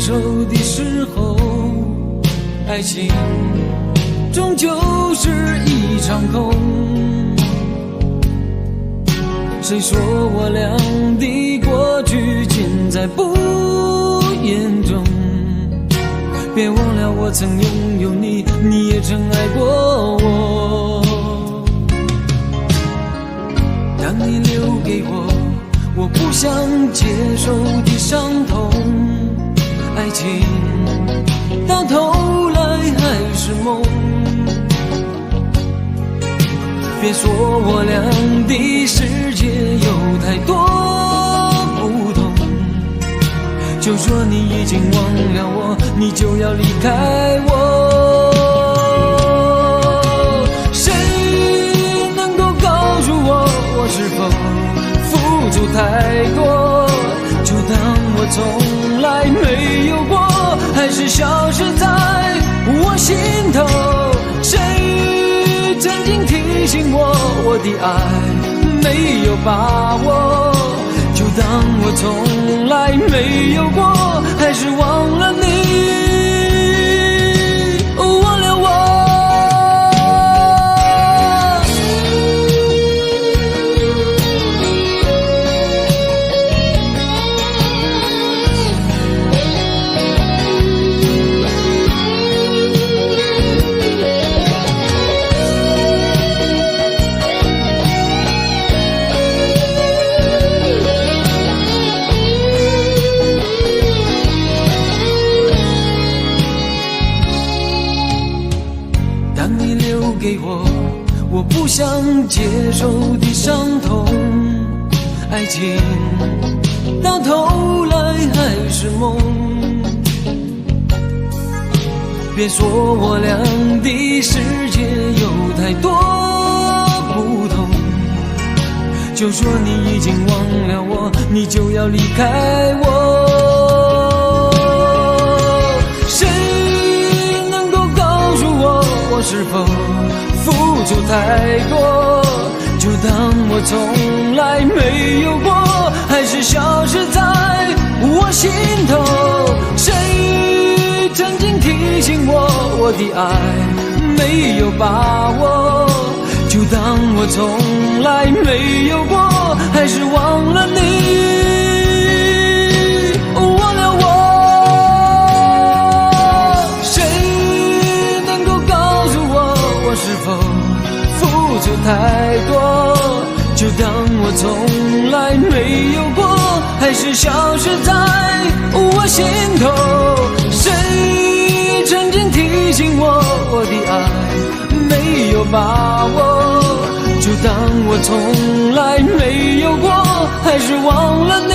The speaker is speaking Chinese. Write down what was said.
受的时候，爱情终究是一场空。谁说我俩的过去尽在不言中？别忘了我曾拥有你，你也曾爱过我。当你留给我我不想接受的伤痛，爱情到头来还是梦。别说我俩的世界有太多不同，就说你已经忘了我，你就要离开我。谁能够告诉我，我是否付出太多，就当我从来没有过，还是消失在我心头。谁曾经提醒我，我的爱没有把握，就当我从来没有过，还是忘了你，忘了我。给我不想接受的伤痛，爱情到头来还是梦。别说我俩的世界有太多不同，就说你已经忘了我，你就要离开我。谁能够告诉我，我是否付出太多，就当我从来没有过，还是消失在我心头。谁曾经提醒我，我的爱没有把握，就当我从来没有过，还是忘了你，忘了我。谁能够告诉我，我是否付出太多，就当我从来没有过，还是消失在我心头。谁曾经提醒我，我的爱没有把握，就当我从来没有过，还是忘了你。